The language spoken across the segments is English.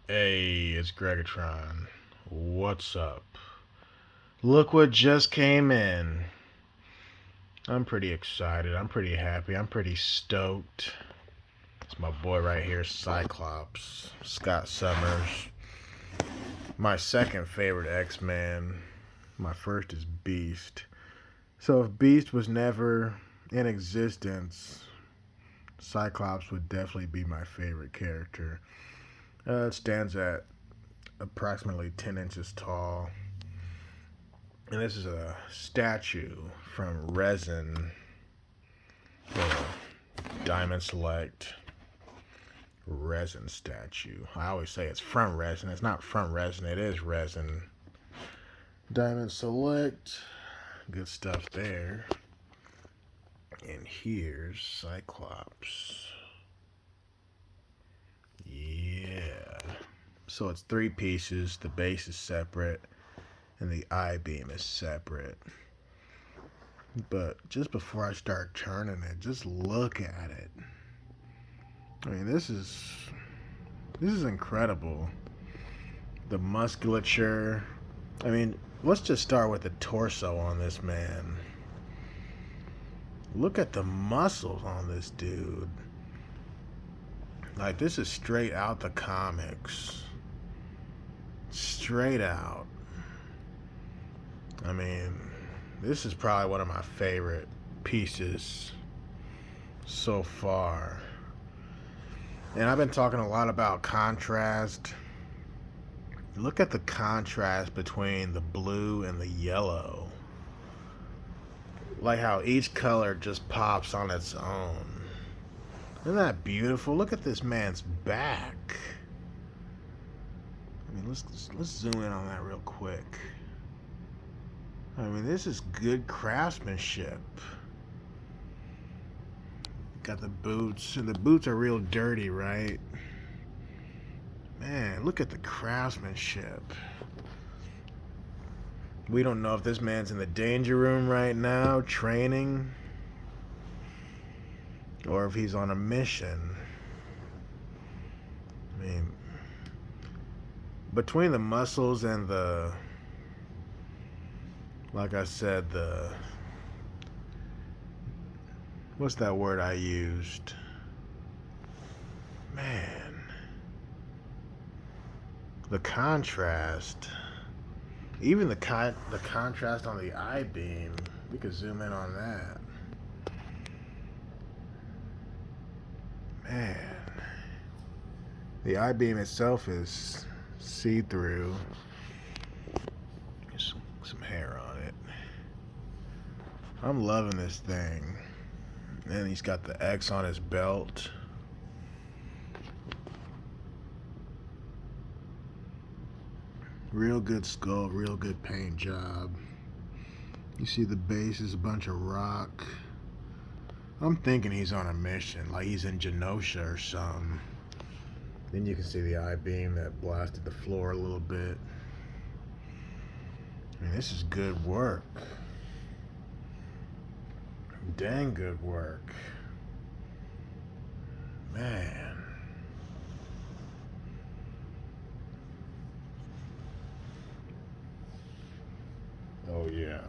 Hey, it's Greggatron. What's up? Look what just came in. I'm pretty excited. I'm pretty happy. I'm pretty stoked. It's my boy right here, Cyclops. Scott Summers. My second favorite X-Man. My first is Beast. So if Beast was never in existence, Cyclops would definitely be my favorite character. It stands at approximately 10 inches tall. And this is a statue from resin, the Diamond Select resin statue. I always say it's from resin. It's not from resin, it is resin. Diamond Select, good stuff there. And here's Cyclops. Yeah. So it's three pieces. The base is separate, and the I-beam is separate. But just before I start turning it, just look at it. I mean, this is incredible. The musculature. I mean, let's just start with the torso on this man. Look at the muscles on this dude. Like, this is straight out the comics. Straight out. I mean, this is probably one of my favorite pieces so far. And I've been talking a lot about contrast. Look at the contrast between the blue and the yellow. Like how each color just pops on its own. Isn't that beautiful? Look at this man's back. I mean, let's zoom in on that real quick. I mean, this is good craftsmanship. Got the boots, and the boots are real dirty, right? Man, look at the craftsmanship. We don't know if this man's in the danger room right now, training, or if he's on a mission. I mean, between the muscles and the, like I said, what's that word I used? Man, the contrast. Even the contrast on the I-beam. We could zoom in on that. Man, the I-beam itself is see-through. Some hair on it. I'm loving this thing. And he's got the X on his belt. Real good sculpt, real good paint job. You see the base is a bunch of rock. I'm thinking he's on a mission, like he's in Genosha or something. Then you can see the I-beam that blasted the floor a little bit. I mean, this is good work. Dang good work. Man. Oh, yeah.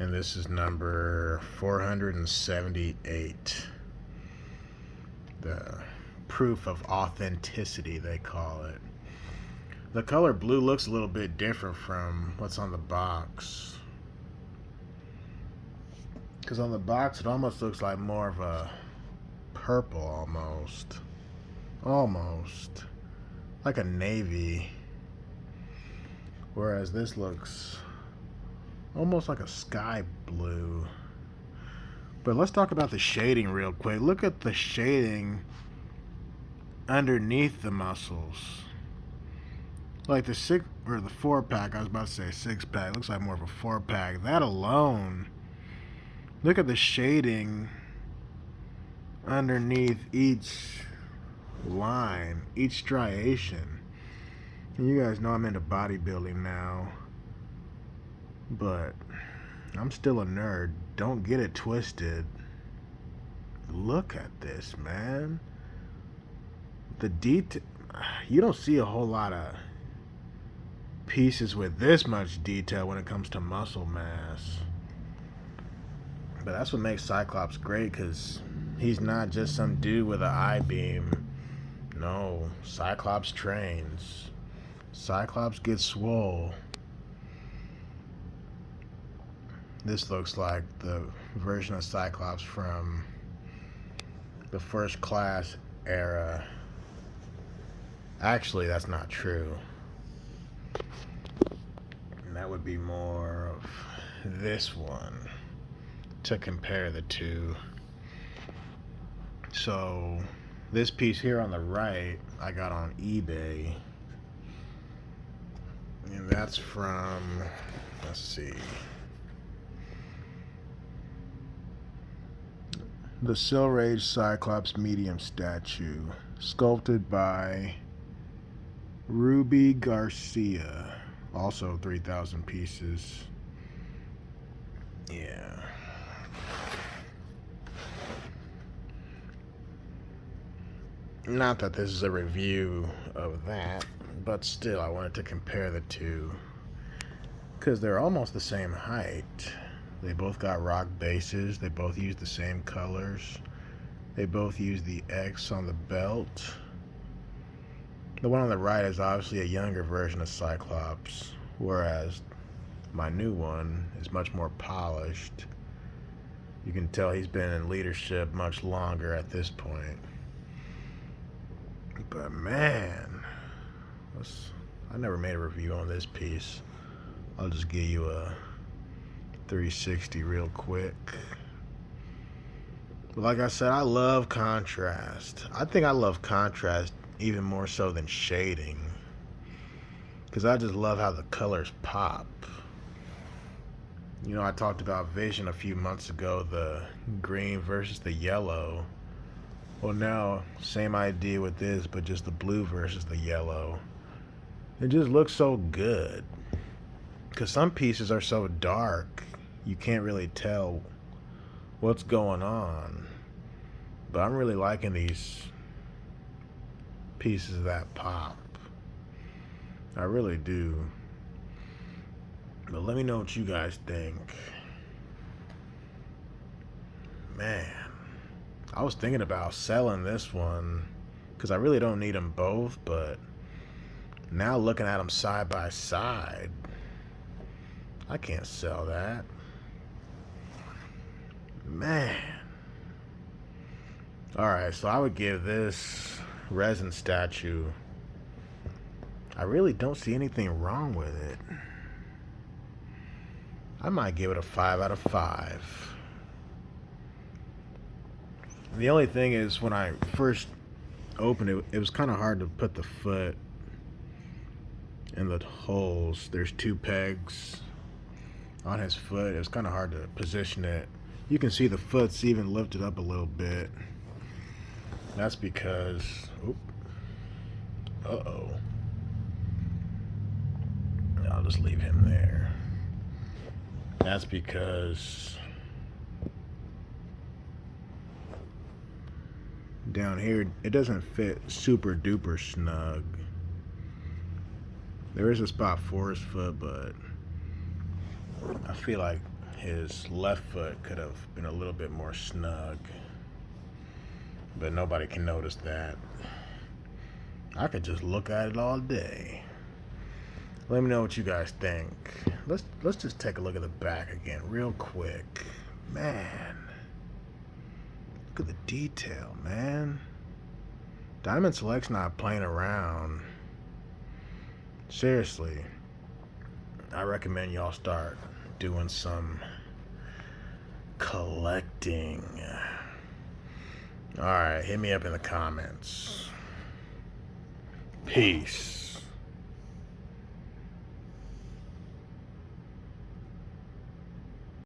And this is number 478. The proof of authenticity, they call it. The color blue looks a little bit different from what's on the box. Because on the box, it almost looks like more of a purple almost. Almost. Like a navy. Whereas this looks almost like a sky blue. But let's talk about the shading real quick. Look at the shading underneath the muscles. Like the 4-pack, I was about to say 6-pack. Looks like more of a 4-pack. That alone, look at the shading underneath each line, each striation. And you guys know I'm into bodybuilding now. But I'm still a nerd. Don't get it twisted. Look at this, man. The detail. you don't see a whole lot of pieces with this much detail when it comes to muscle mass. But that's what makes Cyclops great, because he's not just some dude with an I-beam. No, Cyclops trains. Cyclops gets swole. This looks like the version of Cyclops from the First Class era. Actually, that's not true. And that would be more of this one to compare the two. So this piece here on the right I got on eBay, and that's from, let's see, the Silrage Cyclops medium statue, sculpted by Ruby Garcia, also 3,000 pieces. Yeah. Not that this is a review of that, but still I wanted to compare the two, because they're almost the same height. They both got rock bases, they both use the same colors, they both use the X on the belt. The one on the right is obviously a younger version of Cyclops, whereas my new one is much more polished. You can tell he's been in leadership much longer at this point. But man, I never made a review on this piece. I'll just give you a 360 real quick. But like I said, I love contrast. I think I love contrast even more so than shading, because I just love how the colors pop. You know, I talked about Vision a few months ago, the green versus the yellow. Well, now, same idea with this, but just the blue versus the yellow. It just looks so good, because some pieces are so dark, you can't really tell what's going on. But I'm really liking these pieces that pop. I really do. But let me know what you guys think. Man, I was thinking about selling this one, because I really don't need them both, but now looking at them side by side, I can't sell that. Man. Alright, so I would give this resin statue, I really don't see anything wrong with it. I might give it a 5 out of 5. The only thing is, when I first opened it, it was kind of hard to put the foot in the holes. There's 2 pegs on his foot. It was kind of hard to position it. You can see the foot's even lifted up a little bit. That's because, uh-oh. I'll just leave him there. That's because down here, it doesn't fit super duper snug. There is a spot for his foot, but I feel like his left foot could have been a little bit more snug. But nobody can notice that. I could just look at it all day. Let me know what you guys think. Let's just take a look at the back again real quick. Man, look at the detail, man. Diamond Select's not playing around. Seriously, I recommend y'all start doing some collecting. Alright, hit me up in the comments. Peace.